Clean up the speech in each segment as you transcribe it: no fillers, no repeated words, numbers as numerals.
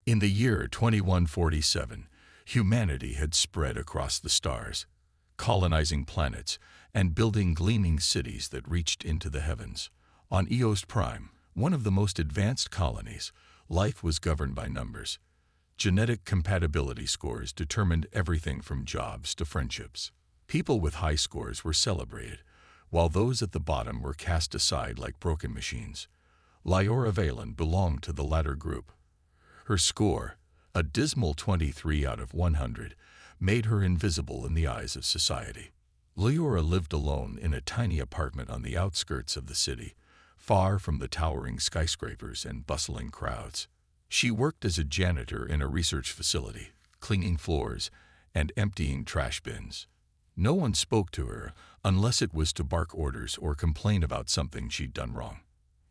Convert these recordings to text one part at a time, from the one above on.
In the year 2147, humanity had spread across the stars, colonizing planets and building gleaming cities that reached into the heavens. On Eos Prime, one of the most advanced colonies, life was governed by numbers. Genetic compatibility scores determined everything from jobs to friendships. People with high scores were celebrated, while those at the bottom were cast aside like broken machines. Lyora Valen belonged to the latter group. Her score, a dismal 23 out of 100, made her invisible in the eyes of society. Lyora lived alone in a tiny apartment on the outskirts of the city, far from the towering skyscrapers and bustling crowds. She worked as a janitor in a research facility, cleaning floors and emptying trash bins. No one spoke to her unless it was to bark orders or complain about something she'd done wrong.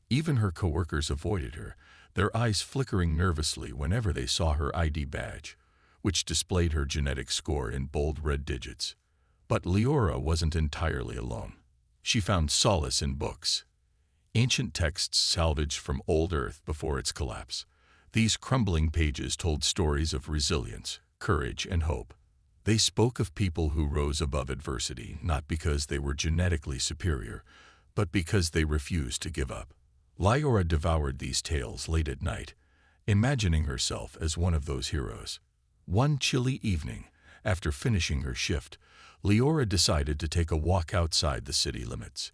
Even her coworkers avoided her, their eyes flickering nervously whenever they saw her ID badge, which displayed her genetic score in bold red digits. But Lyora wasn't entirely alone. She found solace in books, ancient texts salvaged from old Earth before its collapse. These crumbling pages told stories of resilience, courage, and hope. They spoke of people who rose above adversity, not because they were genetically superior, but because they refused to give up. Lyora devoured these tales late at night, imagining herself as one of those heroes. One chilly evening, after finishing her shift, Lyora decided to take a walk outside the city limits.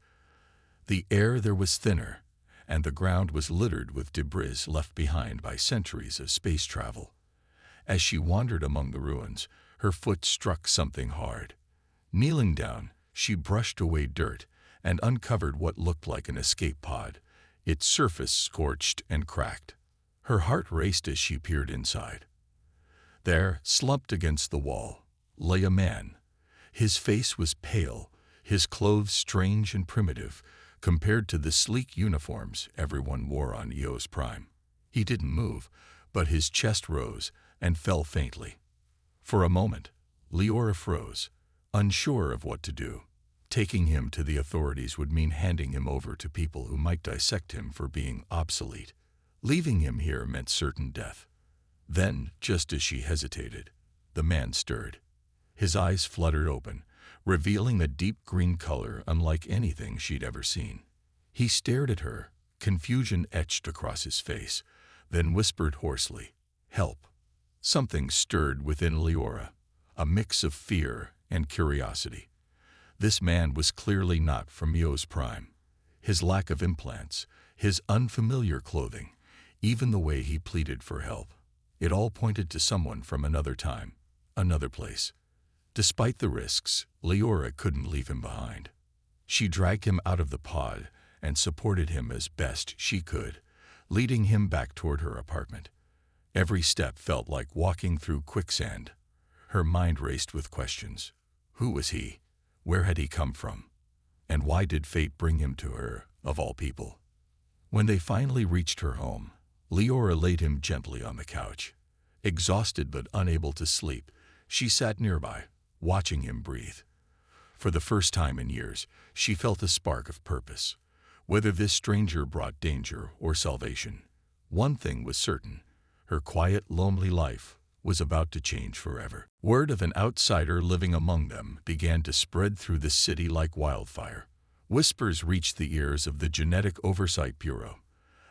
The air there was thinner, and the ground was littered with debris left behind by centuries of space travel. As she wandered among the ruins, her foot struck something hard. Kneeling down, she brushed away dirt and uncovered what looked like an escape pod, its surface scorched and cracked. Her heart raced as she peered inside. There, slumped against the wall, lay a man. His face was pale, his clothes strange and primitive, compared to the sleek uniforms everyone wore on Eos Prime. He didn't move, but his chest rose and fell faintly. For a moment, Lyora froze, unsure of what to do. Taking him to the authorities would mean handing him over to people who might dissect him for being obsolete. Leaving him here meant certain death. Then, just as she hesitated, the man stirred. His eyes fluttered open, revealing a deep green color unlike anything she'd ever seen. He stared at her, confusion etched across his face, then whispered hoarsely, "Help." Something stirred within Lyora, a mix of fear and curiosity. This man was clearly not from Eos Prime. His lack of implants, his unfamiliar clothing, even the way he pleaded for help. It all pointed to someone from another time, another place. Despite the risks, Lyora couldn't leave him behind. She dragged him out of the pod and supported him as best she could, leading him back toward her apartment. Every step felt like walking through quicksand. Her mind raced with questions. Who was he? Where had he come from? And why did fate bring him to her, of all people? When they finally reached her home, Lyora laid him gently on the couch. Exhausted but unable to sleep, she sat nearby, watching him breathe. For the first time in years, she felt a spark of purpose. Whether this stranger brought danger or salvation, one thing was certain: her quiet, lonely life was about to change forever. Word of an outsider living among them began to spread through the city like wildfire. Whispers reached the ears of the Genetic Oversight Bureau,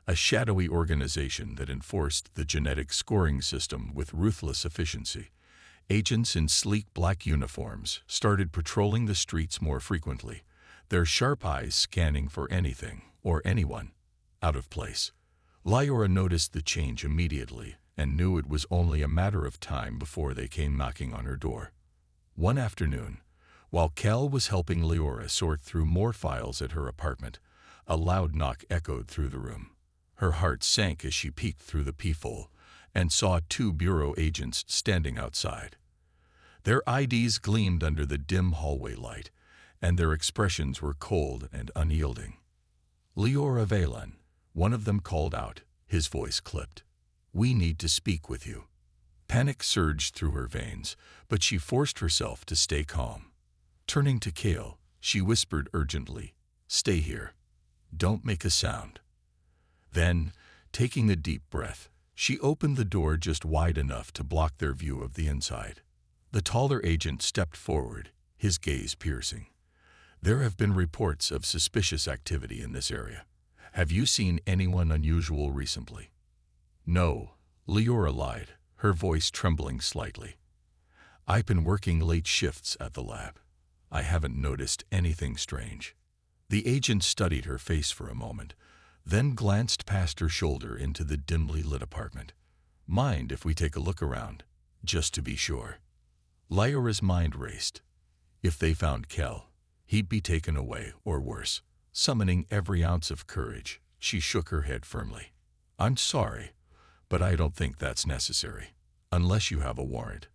a shadowy organization that enforced the genetic scoring system with ruthless efficiency. Agents in sleek black uniforms started patrolling the streets more frequently, their sharp eyes scanning for anything or anyone out of place. Lyora noticed the change immediately and knew it was only a matter of time before they came knocking on her door. One afternoon, while Cal was helping Lyora sort through more files at her apartment, a loud knock echoed through the room. Her heart sank as she peeked through the peephole and saw two bureau agents standing outside. Their IDs gleamed under the dim hallway light, and their expressions were cold and unyielding. "Lyora Valen," one of them called out, his voice clipped. "We need to speak with you." Panic surged through her veins, but she forced herself to stay calm. Turning to Kale, she whispered urgently, "Stay here. Don't make a sound." Then, taking a deep breath, She opened the door just wide enough to block their view of the inside. The taller agent stepped forward, his gaze piercing. There have been reports of suspicious activity in this area. Have you seen anyone unusual recently? No, Leora lied, her voice trembling slightly. I've been working late shifts at the lab. I haven't noticed anything strange. The agent studied her face for a moment, then glanced past her shoulder into the dimly lit apartment. Mind if we take a look around, just to be sure? Lyora's mind raced. If they found Kel, he'd be taken away, or worse. Summoning every ounce of courage, she shook her head firmly. I'm sorry, but I don't think that's necessary, unless you have a warrant.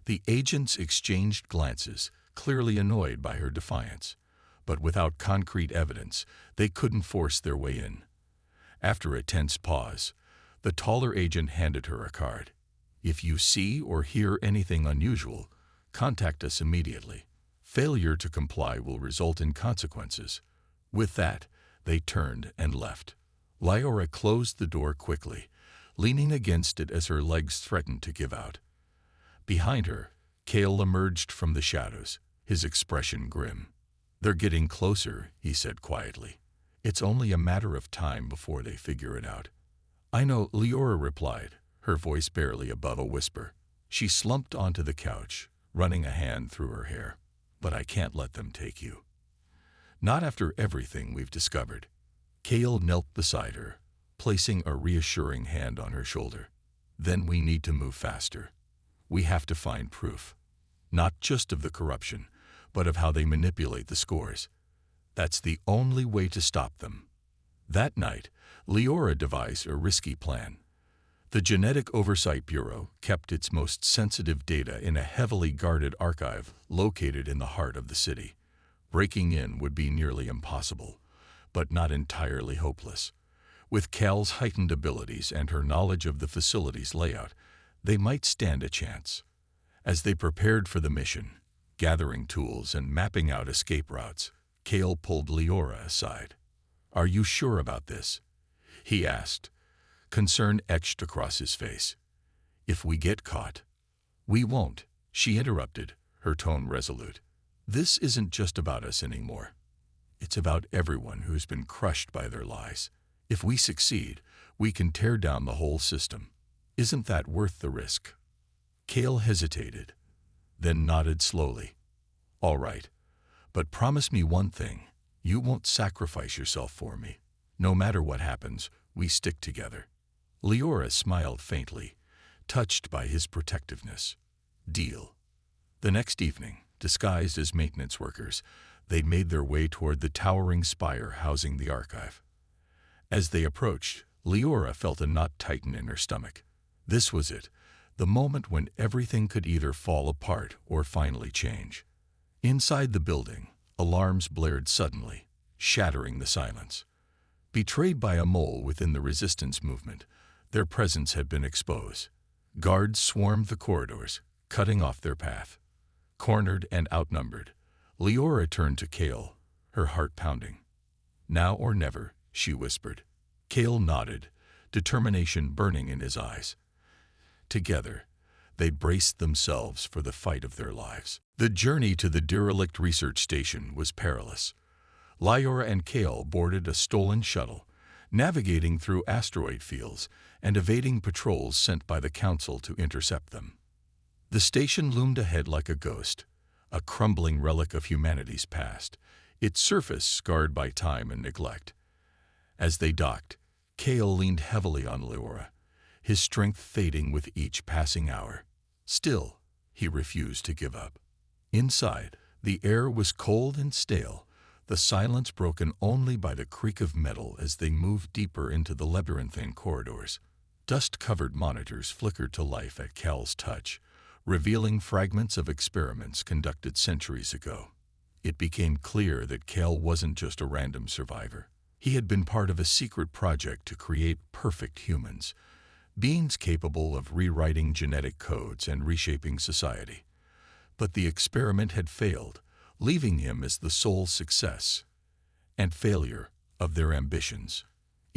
The agents exchanged glances, clearly annoyed by her defiance, but without concrete evidence, they couldn't force their way in. After a tense pause, the taller agent handed her a card. If you see or hear anything unusual, contact us immediately. Failure to comply will result in consequences. With that, they turned and left. Lyora closed the door quickly, leaning against it as her legs threatened to give out. Behind her, Cale emerged from the shadows, his expression grim. They're getting closer, he said quietly. It's only a matter of time before they figure it out. I know, Leora replied, her voice barely above a whisper. She slumped onto the couch, running a hand through her hair. But I can't let them take you. Not after everything we've discovered. Cale knelt beside her, placing a reassuring hand on her shoulder. Then we need to move faster. We have to find proof, not just of the corruption, but of how they manipulate the scores. That's the only way to stop them. That night, Leora devised a risky plan. The Genetic Oversight Bureau kept its most sensitive data in a heavily guarded archive located in the heart of the city. Breaking in would be nearly impossible, but not entirely hopeless. With Cal's heightened abilities and her knowledge of the facility's layout, they might stand a chance. As they prepared for the mission, gathering tools and mapping out escape routes, Cal pulled Leora aside. Are you sure about this? He asked, concern etched across his face. If we get caught. We won't, she interrupted, her tone resolute. This isn't just about us anymore. It's about everyone who's been crushed by their lies. If we succeed, we can tear down the whole system. Isn't that worth the risk? Cale hesitated, then nodded slowly. All right, but promise me one thing. You won't sacrifice yourself for me. No matter what happens, we stick together. Leora smiled faintly, touched by his protectiveness. Deal. The next evening, disguised as maintenance workers, they made their way toward the towering spire housing the archive. As they approached, Leora felt a knot tighten in her stomach. This was it, the moment when everything could either fall apart or finally change. Inside the building, alarms blared suddenly, shattering the silence. Betrayed by a mole within the resistance movement, their presence had been exposed. Guards swarmed the corridors, cutting off their path. Cornered and outnumbered, Leora turned to Cale, her heart pounding. Now or never, she whispered. Cale nodded, determination burning in his eyes. Together, they braced themselves for the fight of their lives. The journey to the derelict research station was perilous. Leora and Cale boarded a stolen shuttle, navigating through asteroid fields and evading patrols sent by the Council to intercept them. The station loomed ahead like a ghost, a crumbling relic of humanity's past, its surface scarred by time and neglect. As they docked, Cale leaned heavily on Leora, his strength fading with each passing hour. Still, he refused to give up. Inside, the air was cold and stale, the silence broken only by the creak of metal as they moved deeper into the labyrinthine corridors. Dust-covered monitors flickered to life at Cal's touch, revealing fragments of experiments conducted centuries ago. It became clear that Cal wasn't just a random survivor. He had been part of a secret project to create perfect humans, beings capable of rewriting genetic codes and reshaping society. But the experiment had failed, leaving him as the sole success and failure of their ambitions.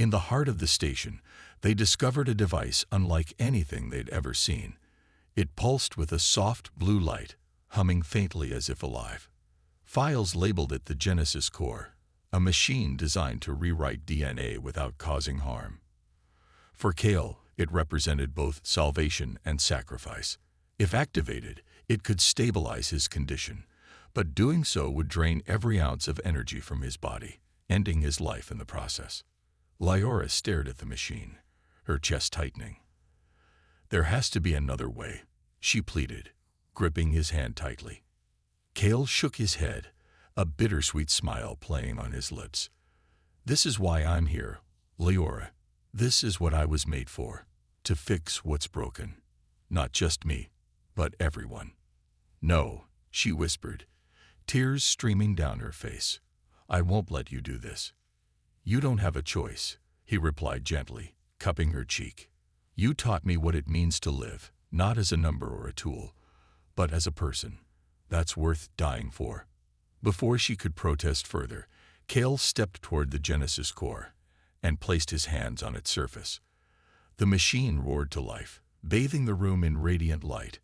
In the heart of the station, they discovered a device unlike anything they'd ever seen. It pulsed with a soft blue light, humming faintly as if alive. Files labeled it the Genesis Core, a machine designed to rewrite DNA without causing harm. For Kale, it represented both salvation and sacrifice. If activated, it could stabilize his condition, but doing so would drain every ounce of energy from his body, ending his life in the process. Lyora stared at the machine, her chest tightening. "There has to be another way," she pleaded, gripping his hand tightly. Kale shook his head, a bittersweet smile playing on his lips. "This is why I'm here, Lyora. This is what I was made for, to fix what's broken. Not just me, but everyone." "No," she whispered, tears streaming down her face. "I won't let you do this." "You don't have a choice," he replied gently, cupping her cheek. "You taught me what it means to live, not as a number or a tool, but as a person. That's worth dying for." Before she could protest further, Kale stepped toward the Genesis Core and placed his hands on its surface. The machine roared to life, bathing the room in radiant light.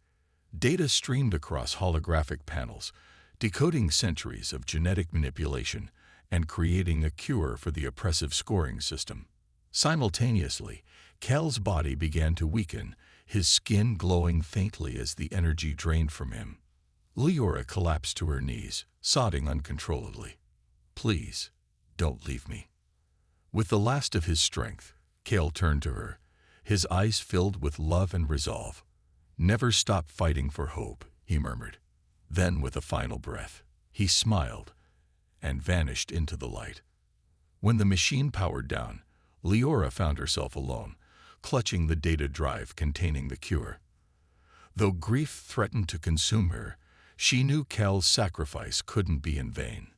Data streamed across holographic panels, decoding centuries of genetic manipulation and creating a cure for the oppressive scoring system. Simultaneously, Kale's body began to weaken, his skin glowing faintly as the energy drained from him. Lyora collapsed to her knees, sobbing uncontrollably. "Please, don't leave me." With the last of his strength, Kale turned to her, his eyes filled with love and resolve. "Never stop fighting for hope," he murmured. Then, with a final breath, he smiled and vanished into the light. When the machine powered down, Lyora found herself alone, clutching the data drive containing the cure. Though grief threatened to consume her, she knew Kale's sacrifice couldn't be in vain.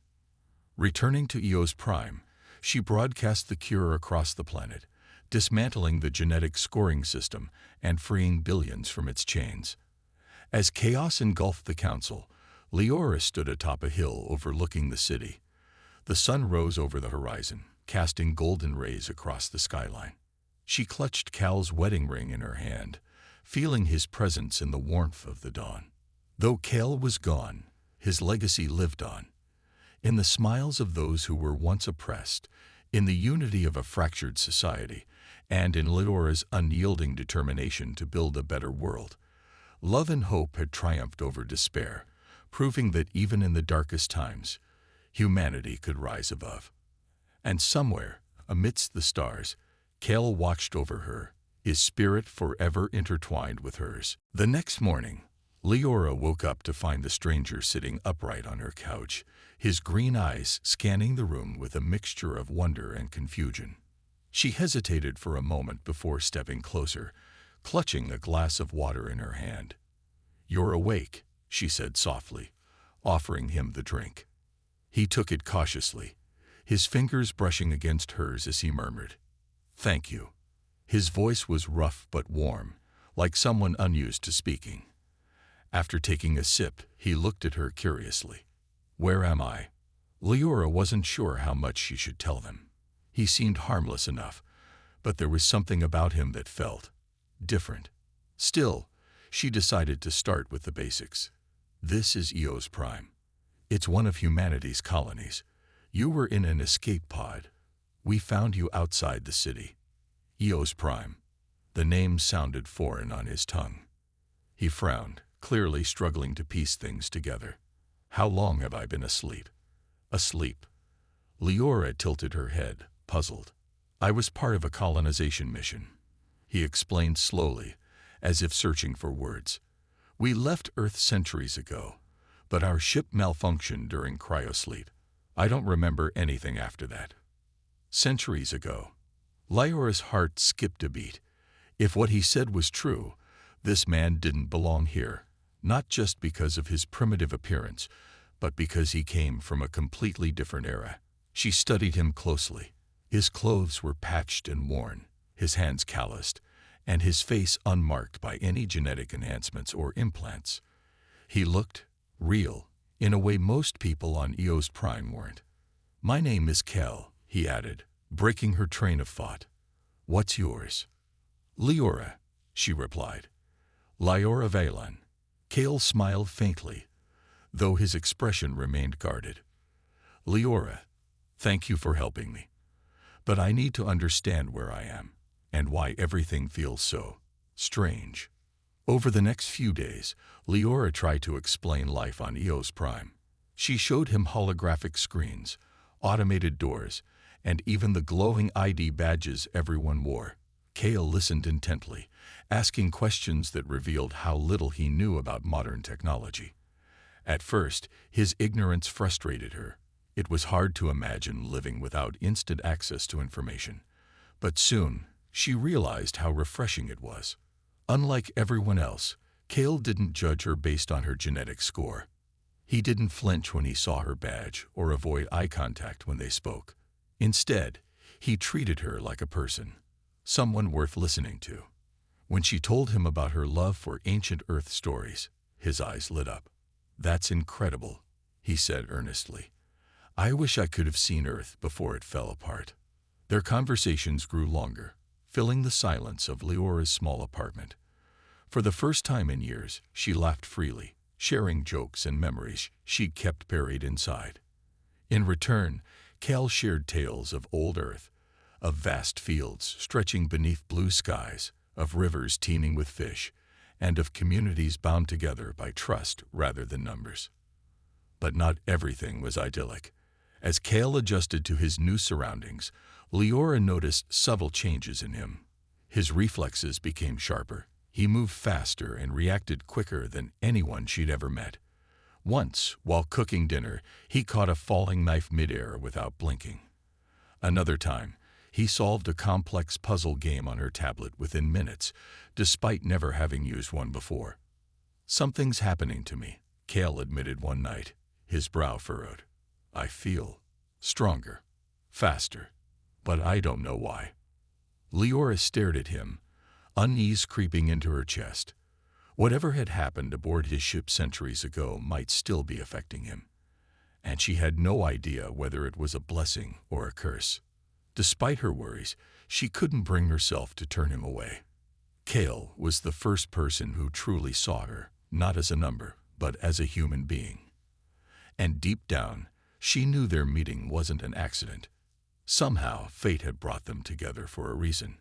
Returning to Eos Prime, she broadcast the cure across the planet, dismantling the genetic scoring system and freeing billions from its chains. As chaos engulfed the council, Lyora stood atop a hill overlooking the city. The sun rose over the horizon, casting golden rays across the skyline. She clutched Kale's wedding ring in her hand, feeling his presence in the warmth of the dawn. Though Kale was gone, his legacy lived on. In the smiles of those who were once oppressed, in the unity of a fractured society, and in Lyora's unyielding determination to build a better world, love and hope had triumphed over despair, proving that even in the darkest times, humanity could rise above. And somewhere, amidst the stars, Kale watched over her, his spirit forever intertwined with hers. The next morning, Lyora woke up to find the stranger sitting upright on her couch, his green eyes scanning the room with a mixture of wonder and confusion. She hesitated for a moment before stepping closer, clutching a glass of water in her hand. "You're awake," she said softly, offering him the drink. He took it cautiously, his fingers brushing against hers as he murmured, "Thank you." His voice was rough but warm, like someone unused to speaking. After taking a sip, he looked at her curiously. "Where am I?" Lyora wasn't sure how much she should tell them. He seemed harmless enough, but there was something about him that felt different. Still, she decided to start with the basics. "This is Eos Prime. It's one of humanity's colonies. You were in an escape pod. We found you outside the city." Eos Prime. The name sounded foreign on his tongue. He frowned, clearly struggling to piece things together. "How long have I been asleep?" "Asleep." Lyora tilted her head, puzzled. "I was part of a colonization mission," he explained slowly, as if searching for words. "We left Earth centuries ago, but our ship malfunctioned during cryosleep. I don't remember anything after that." Centuries ago. Lyora's heart skipped a beat. If what he said was true, this man didn't belong here, not just because of his primitive appearance, but because he came from a completely different era. She studied him closely. His clothes were patched and worn, his hands calloused, and his face unmarked by any genetic enhancements or implants. He looked real, in a way most people on Eos Prime weren't. "My name is Kel," he added, breaking her train of thought. "What's yours?" "Leora," she replied. "Lyora Valen." Kale smiled faintly, though his expression remained guarded. "Leora, thank you for helping me. But I need to understand where I am, and why everything feels so strange." Over the next few days, Leora tried to explain life on Eos Prime. She showed him holographic screens, automated doors, and even the glowing ID badges everyone wore. Kale listened intently, asking questions that revealed how little he knew about modern technology. At first, his ignorance frustrated her. It was hard to imagine living without instant access to information. But soon, she realized how refreshing it was. Unlike everyone else, Kale didn't judge her based on her genetic score. He didn't flinch when he saw her badge or avoid eye contact when they spoke. Instead, he treated her like a person, someone worth listening to. When she told him about her love for ancient Earth stories, his eyes lit up. "That's incredible," he said earnestly. "I wish I could have seen Earth before it fell apart." Their conversations grew longer, filling the silence of Leora's small apartment. For the first time in years, she laughed freely, sharing jokes and memories she'd kept buried inside. In return, Cal shared tales of old Earth, of vast fields stretching beneath blue skies, of rivers teeming with fish, and of communities bound together by trust rather than numbers. But not everything was idyllic. As Cal adjusted to his new surroundings, Leora noticed subtle changes in him. His reflexes became sharper. He moved faster and reacted quicker than anyone she'd ever met. Once, while cooking dinner, he caught a falling knife midair without blinking. Another time, he solved a complex puzzle game on her tablet within minutes, despite never having used one before. "Something's happening to me," Cal admitted one night, his brow furrowed. "I feel stronger, faster, but I don't know why." Leora stared at him, unease creeping into her chest. Whatever had happened aboard his ship centuries ago might still be affecting him, and she had no idea whether it was a blessing or a curse. Despite her worries, she couldn't bring herself to turn him away. Kale was the first person who truly saw her, not as a number, but as a human being. And deep down, she knew their meeting wasn't an accident. Somehow, fate had brought them together for a reason.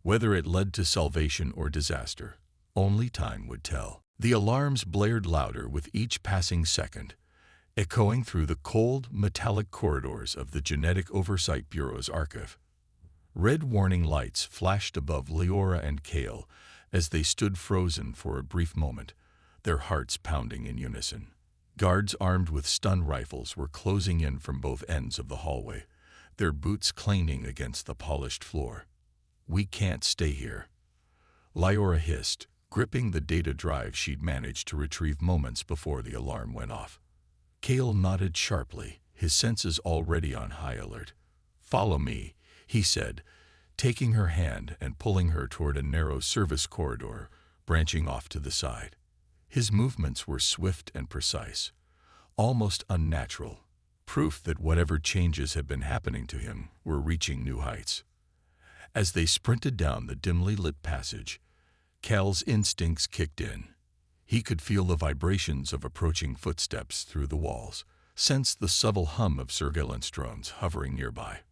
Whether it led to salvation or disaster, only time would tell. The alarms blared louder with each passing second, echoing through the cold, metallic corridors of the Genetic Oversight Bureau's archive. Red warning lights flashed above Leora and Kale as they stood frozen for a brief moment, their hearts pounding in unison. Guards armed with stun rifles were closing in from both ends of the hallway, their boots clanging against the polished floor. "We can't stay here," Leora hissed, gripping the data drive she'd managed to retrieve moments before the alarm went off. Kale nodded sharply, his senses already on high alert. "Follow me," he said, taking her hand and pulling her toward a narrow service corridor branching off to the side. His movements were swift and precise, almost unnatural, proof that whatever changes had been happening to him were reaching new heights. As they sprinted down the dimly lit passage, Cal's instincts kicked in. He could feel the vibrations of approaching footsteps through the walls, sensed the subtle hum of surveillance drones hovering nearby.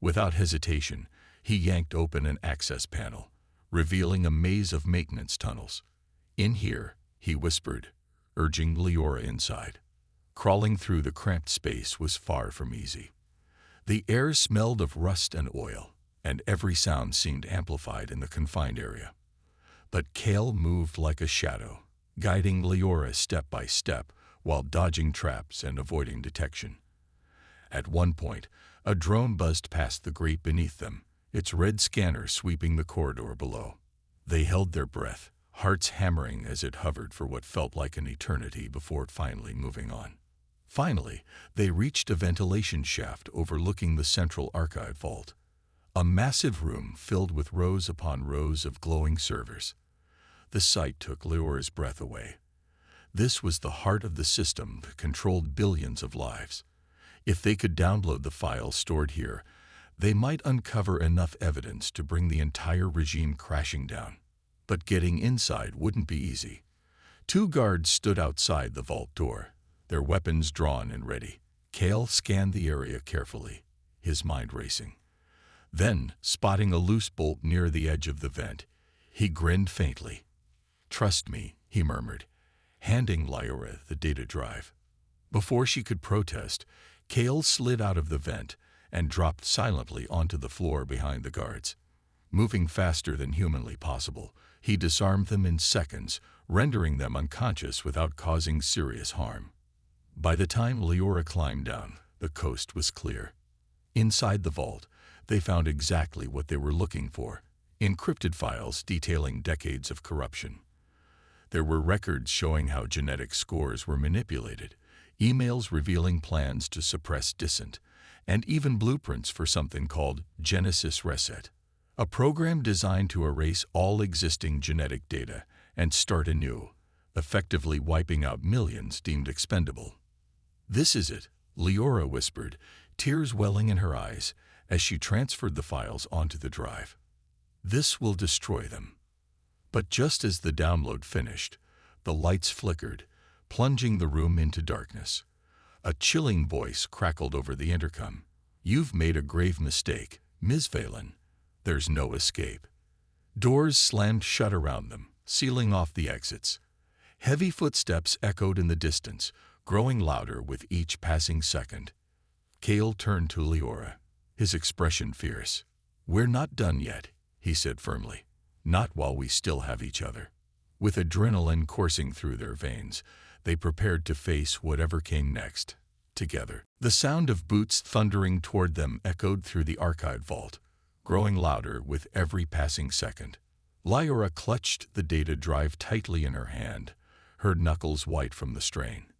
Without hesitation, he yanked open an access panel, revealing a maze of maintenance tunnels. "In here," he whispered, urging Leora inside. Crawling through the cramped space was far from easy. The air smelled of rust and oil, and every sound seemed amplified in the confined area. But Kale moved like a shadow, guiding Leora step by step while dodging traps and avoiding detection. At one point, a drone buzzed past the grate beneath them, its red scanner sweeping the corridor below. They held their breath, hearts hammering as it hovered for what felt like an eternity before finally moving on. Finally, they reached a ventilation shaft overlooking the central archive vault. A massive room filled with rows upon rows of glowing servers. The sight took Leora's breath away. This was the heart of the system that controlled billions of lives. If they could download the files stored here, They might uncover enough evidence to bring the entire regime crashing down. But getting inside wouldn't be easy. 2 guards stood outside the vault door, their weapons drawn and ready. Cale scanned the area carefully, his mind racing. Then, spotting a loose bolt near the edge of the vent, he grinned faintly. "Trust me," he murmured, handing Lyra the data drive. Before she could protest, Cale slid out of the vent and dropped silently onto the floor behind the guards. Moving faster than humanly possible, he disarmed them in seconds, rendering them unconscious without causing serious harm. By the time Lyra climbed down, the coast was clear. Inside the vault, they found exactly what they were looking for: encrypted files detailing decades of corruption. There were records showing how genetic scores were manipulated, emails revealing plans to suppress dissent, and even blueprints for something called Genesis Reset, a program designed to erase all existing genetic data and start anew, effectively wiping out millions deemed expendable. "This is it," Lyra whispered, tears welling in her eyes as she transferred the files onto the drive. "This will destroy them." But just as the download finished, the lights flickered, plunging the room into darkness. A chilling voice crackled over the intercom. "You've made a grave mistake, Ms. Valen. There's no escape." Doors slammed shut around them, sealing off the exits. Heavy footsteps echoed in the distance, growing louder with each passing second. Cale turned to Lyra, his expression fierce. "We're not done yet," he said firmly. "Not while we still have each other." With adrenaline coursing through their veins, they prepared to face whatever came next, together. The sound of boots thundering toward them echoed through the archive vault, growing louder with every passing second. Lyra clutched the data drive tightly in her hand, her knuckles white from the strain.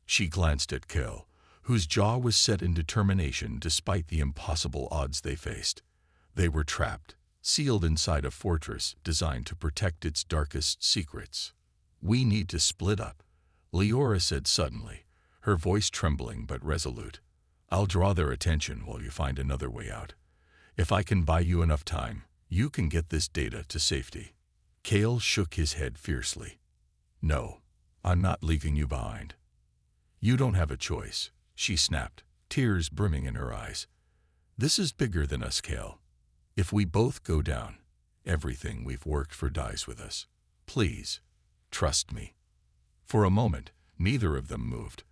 She glanced at Cale, whose jaw was set in determination despite the impossible odds they faced. They were trapped, sealed inside a fortress designed to protect its darkest secrets. "We need to split up," Lyra said suddenly, her voice trembling but resolute. "I'll draw their attention while you find another way out. If I can buy you enough time, you can get this data to safety." Cale shook his head fiercely. "No, I'm not leaving you behind." "You don't have a choice," she snapped, tears brimming in her eyes. "This is bigger than us, Cale. If we both go down, everything we've worked for dies with us. Please, trust me." For a moment, neither of them moved.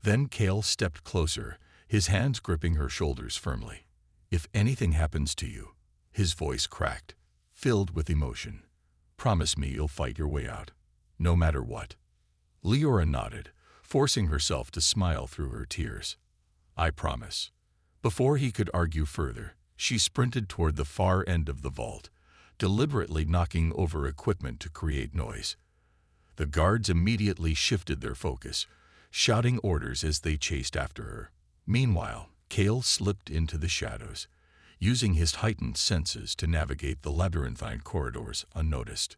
Then Cale stepped closer, his hands gripping her shoulders firmly. "If anything happens to you," his voice cracked, filled with emotion, "promise me you'll fight your way out, no matter what." Lyra nodded, forcing herself to smile through her tears. "I promise." Before he could argue further, she sprinted toward the far end of the vault, deliberately knocking over equipment to create noise. The guards immediately shifted their focus, shouting orders as they chased after her. Meanwhile, Cale slipped into the shadows, using his heightened senses to navigate the labyrinthine corridors unnoticed.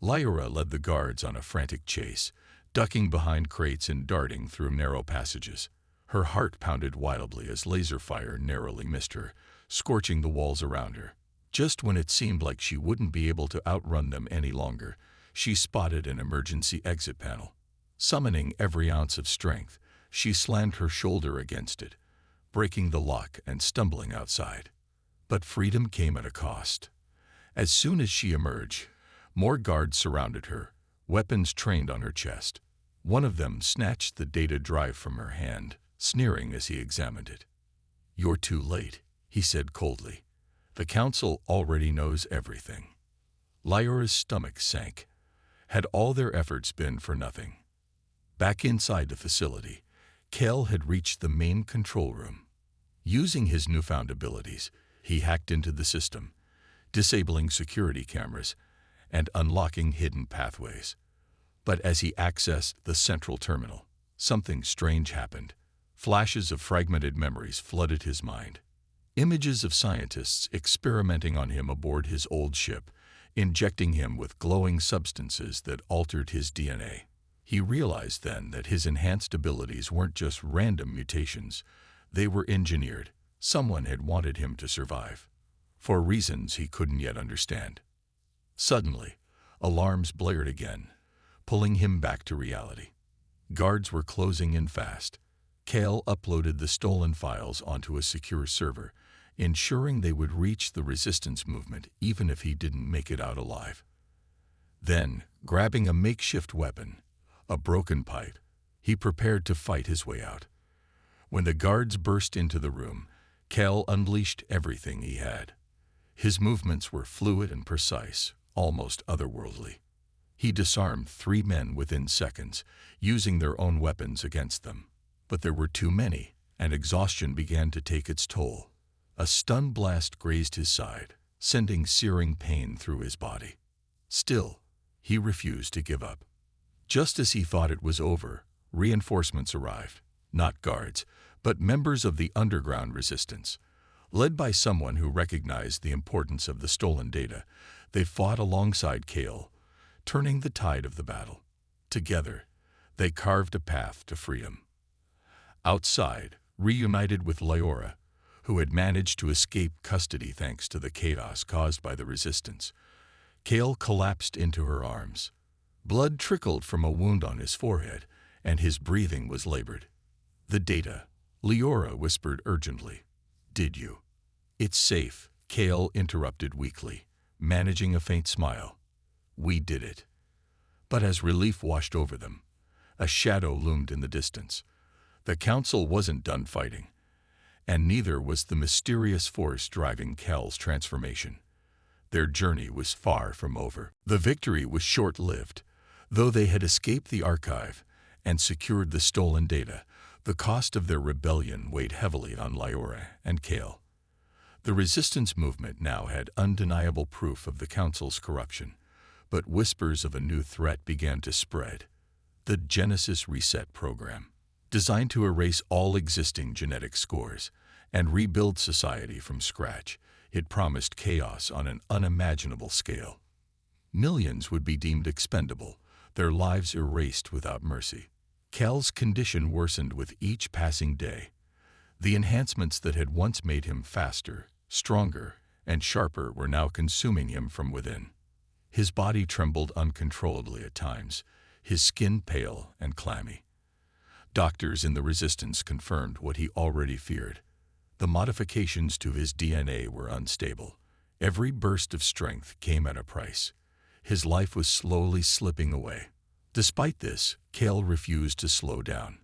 Lyra led the guards on a frantic chase, ducking behind crates and darting through narrow passages. Her heart pounded wildly as laser fire narrowly missed her, scorching the walls around her. Just when it seemed like she wouldn't be able to outrun them any longer, she spotted an emergency exit panel. Summoning every ounce of strength, she slammed her shoulder against it, breaking the lock and stumbling outside. But freedom came at a cost. As soon as she emerged, more guards surrounded her, weapons trained on her chest. One of them snatched the data drive from her hand, sneering as he examined it. "You're too late," he said coldly. "The Council already knows everything." Lyra's stomach sank. Had all their efforts been for nothing? Back inside the facility, Cale had reached the main control room. Using his newfound abilities, he hacked into the system, disabling security cameras and unlocking hidden pathways. But as he accessed the central terminal, something strange happened. Flashes of fragmented memories flooded his mind. Images of scientists experimenting on him aboard his old ship, injecting him with glowing substances that altered his DNA. He realized then that his enhanced abilities weren't just random mutations. They were engineered, Someone had wanted him to survive, for reasons he couldn't yet understand. Suddenly, alarms blared again, pulling him back to reality. Guards were closing in fast. Kale uploaded the stolen files onto a secure server, ensuring they would reach the resistance movement even if he didn't make it out alive. Then, grabbing a makeshift weapon, a broken pipe, he prepared to fight his way out. When the guards burst into the room, Kale unleashed everything he had. His movements were fluid and precise, almost otherworldly. He disarmed 3 men within seconds, using their own weapons against them. But there were too many, and exhaustion began to take its toll. A stun blast grazed his side, sending searing pain through his body. Still, he refused to give up. Just as he thought it was over, reinforcements arrived, not guards, but members of the underground resistance. Led by someone who recognized the importance of the stolen data, they fought alongside Kale, turning the tide of the battle. Together, they carved a path to freedom. Outside, reunited with Leora, who had managed to escape custody thanks to the chaos caused by the resistance, Kale collapsed into her arms. Blood trickled from a wound on his forehead, and his breathing was labored. "The data," Leora whispered urgently. "Did you?" "It's safe," Kale interrupted weakly, managing a faint smile. "We did it." But as relief washed over them, a shadow loomed in the distance. The Council wasn't done fighting, and neither was the mysterious force driving Kale's transformation. Their journey was far from over. The victory was short-lived. Though they had escaped the archive and secured the stolen data, the cost of their rebellion weighed heavily on Leora and Kale. The resistance movement now had undeniable proof of the Council's corruption, but whispers of a new threat began to spread. The Genesis Reset Program, designed to erase all existing genetic scores and rebuild society from scratch, it promised chaos on an unimaginable scale. Millions would be deemed expendable, their lives erased without mercy. Kale's condition worsened with each passing day. The enhancements that had once made him faster, stronger, and sharper were now consuming him from within. His body trembled uncontrollably at times, his skin pale and clammy. Doctors in the resistance confirmed what he already feared. The modifications to his DNA were unstable. Every burst of strength came at a price. His life was slowly slipping away. Despite this, Kale refused to slow down.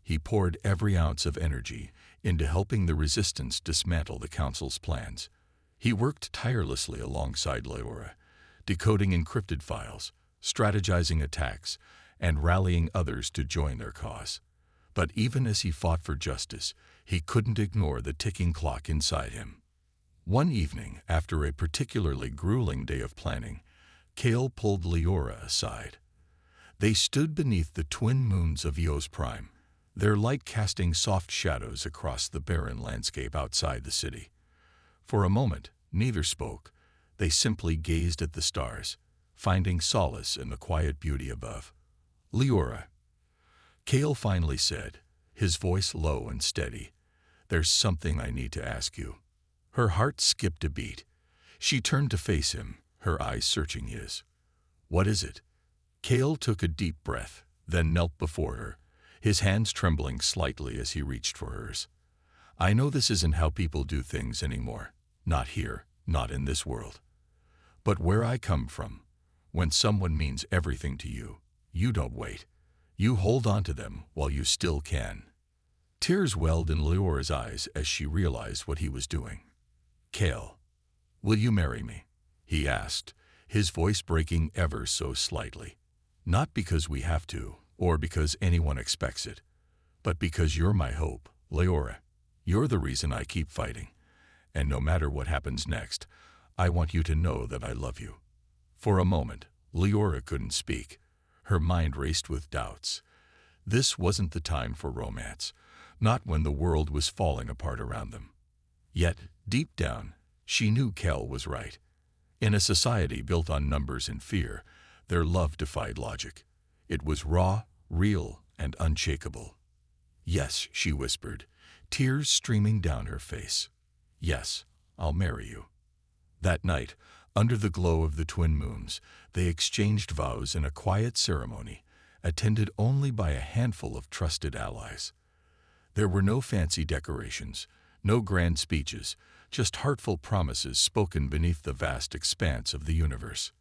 He poured every ounce of energy into helping the resistance dismantle the Council's plans. He worked tirelessly alongside Leora, decoding encrypted files, strategizing attacks, and rallying others to join their cause. But even as he fought for justice, he couldn't ignore the ticking clock inside him. One evening, after a particularly grueling day of planning, Kale pulled Leora aside. They stood beneath the twin moons of Eos Prime, their light casting soft shadows across the barren landscape outside the city. For a moment, neither spoke. They simply gazed at the stars, finding solace in the quiet beauty above. "Leora," Kale finally said, his voice low and steady, "there's something I need to ask you." Her heart skipped a beat. She turned to face him, her eyes searching his. "What is it?" Kale took a deep breath, then knelt before her, his hands trembling slightly as he reached for hers. "I know this isn't how people do things anymore. Not here, not in this world. But where I come from, when someone means everything to you, you don't wait. You hold on to them while you still can." Tears welled in Leora's eyes as she realized what he was doing. "Kale, will you marry me?" he asked, his voice breaking ever so slightly. "Not because we have to, or because anyone expects it, but because you're my hope, Leora. You're the reason I keep fighting. And no matter what happens next, I want you to know that I love you." For a moment, Leora couldn't speak. Her mind raced with doubts. This wasn't the time for romance, not when the world was falling apart around them. Yet, deep down, she knew Kale was right. In a society built on numbers and fear, their love defied logic. It was raw, real, and unshakable. "Yes," she whispered, tears streaming down her face. "Yes, I'll marry you." That night, under the glow of the twin moons, they exchanged vows in a quiet ceremony, attended only by a handful of trusted allies. There were no fancy decorations, no grand speeches, just heartfelt promises spoken beneath the vast expanse of the universe.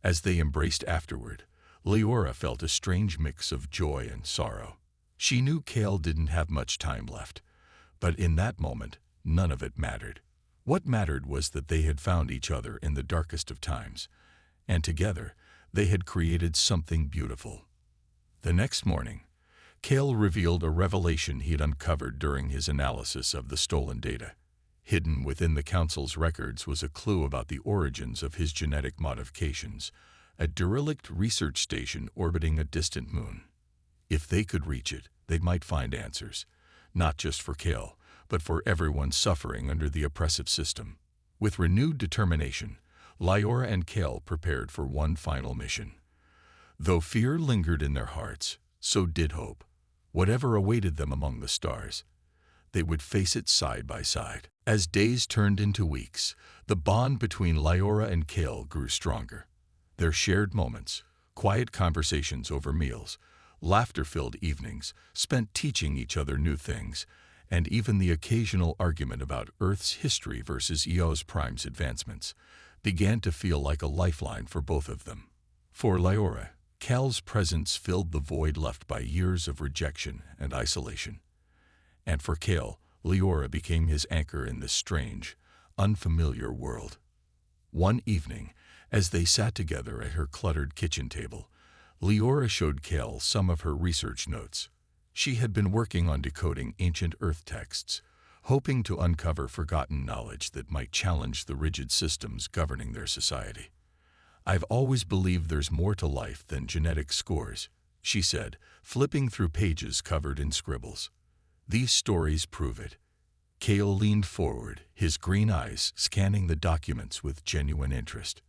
As they embraced afterward, Leora felt a strange mix of joy and sorrow. She knew Cale didn't have much time left, but in that moment, none of it mattered. What mattered was that they had found each other in the darkest of times, and together they had created something beautiful. The next morning, Cale revealed a revelation he'd uncovered during his analysis of the stolen data. Hidden within the Council's records was a clue about the origins of his genetic modifications, a derelict research station orbiting a distant moon. If they could reach it, they might find answers, not just for Cale, but for everyone suffering under the oppressive system. With renewed determination, Leora and Cale prepared for one final mission. Though fear lingered in their hearts, so did hope. Whatever awaited them among the stars, they would face it side by side. As days turned into weeks, the bond between Leora and Cale grew stronger. Their shared moments, quiet conversations over meals, laughter-filled evenings spent teaching each other new things, and even the occasional argument about Earth's history versus EOS Prime's advancements began to feel like a lifeline for both of them. For Leora, Cale's presence filled the void left by years of rejection and isolation. And for Cale, Leora became his anchor in this strange, unfamiliar world. One evening, as they sat together at her cluttered kitchen table, Leora showed Cale some of her research notes. She had been working on decoding ancient Earth texts, hoping to uncover forgotten knowledge that might challenge the rigid systems governing their society. "I've always believed there's more to life than genetic scores," she said, flipping through pages covered in scribbles. "These stories prove it." Cale leaned forward, his green eyes scanning the documents with genuine interest.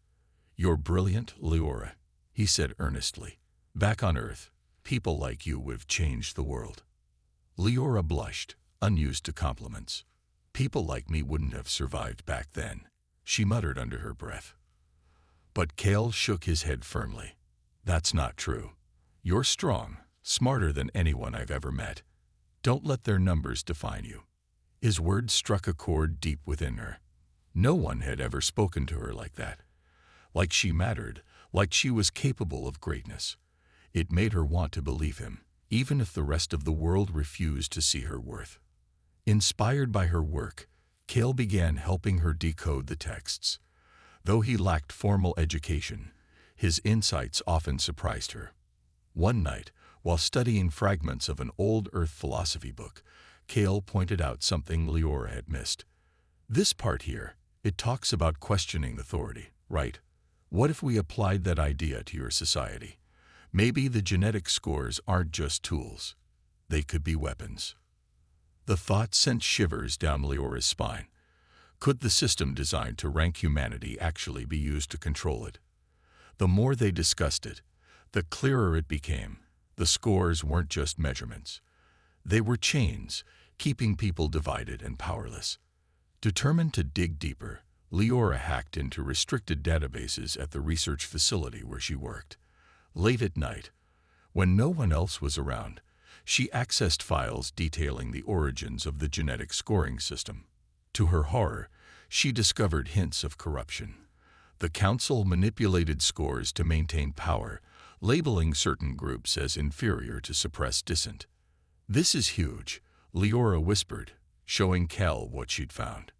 "You're brilliant, Leora," he said earnestly. "Back on Earth, people like you would have changed the world." Leora blushed, unused to compliments. "People like me wouldn't have survived back then," she muttered under her breath. But Cale shook his head firmly. "That's not true. You're strong, smarter than anyone I've ever met. Don't let their numbers define you." His words struck a chord deep within her. No one had ever spoken to her like that. Like she mattered, like she was capable of greatness. It made her want to believe him, even if the rest of the world refused to see her worth. Inspired by her work, Cale began helping her decode the texts. Though he lacked formal education, his insights often surprised her. One night, while studying fragments of an old Earth philosophy book, Cale pointed out something Leora had missed. "This part here, it talks about questioning authority, right? What if we applied that idea to your society? Maybe the genetic scores aren't just tools. They could be weapons." The thought sent shivers down Leora's spine. Could the system designed to rank humanity actually be used to control it? The more they discussed it, the clearer it became. The scores weren't just measurements. They were chains, keeping people divided and powerless. Determined to dig deeper, Leora hacked into restricted databases at the research facility where she worked. Late at night, when no one else was around, she accessed files detailing the origins of the genetic scoring system. To her horror, she discovered hints of corruption. The Council manipulated scores to maintain power, labeling certain groups as inferior to suppress dissent. "This is huge," Leora whispered, showing Cale what she'd found.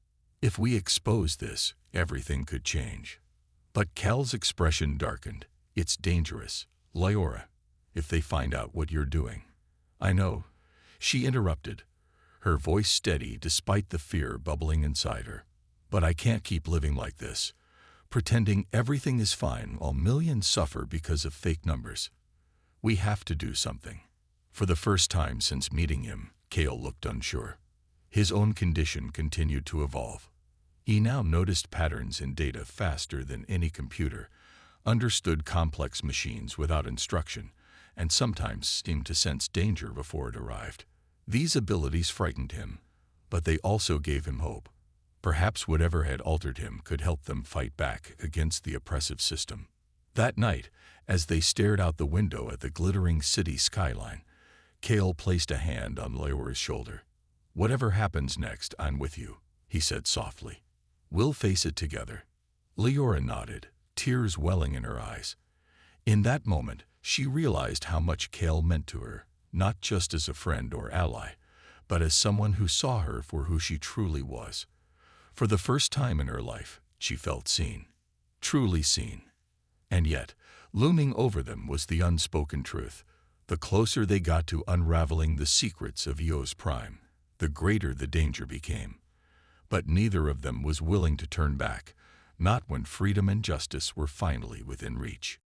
"If we expose this, everything could change." But Cale's expression darkened. "It's dangerous, Leora, if they find out what you're doing." "I know," she interrupted, her voice steady despite the fear bubbling inside her. "But I can't keep living like this, pretending everything is fine while millions suffer because of fake numbers. We have to do something." For the first time since meeting him, Cale looked unsure. His own condition continued to evolve. He now noticed patterns in data faster than any computer, understood complex machines without instruction, and sometimes seemed to sense danger before it arrived. These abilities frightened him, but they also gave him hope. Perhaps whatever had altered him could help them fight back against the oppressive system. That night, as they stared out the window at the glittering city skyline, Kale placed a hand on Leor's shoulder. "Whatever happens next, I'm with you," he said softly. "We'll face it together." Leora nodded, tears welling in her eyes. In that moment, she realized how much Kale meant to her, not just as a friend or ally, but as someone who saw her for who she truly was. For the first time in her life, she felt seen, truly seen. And yet, looming over them was the unspoken truth. The closer they got to unraveling the secrets of Eos Prime, the greater the danger became. But neither of them was willing to turn back, not when freedom and justice were finally within reach.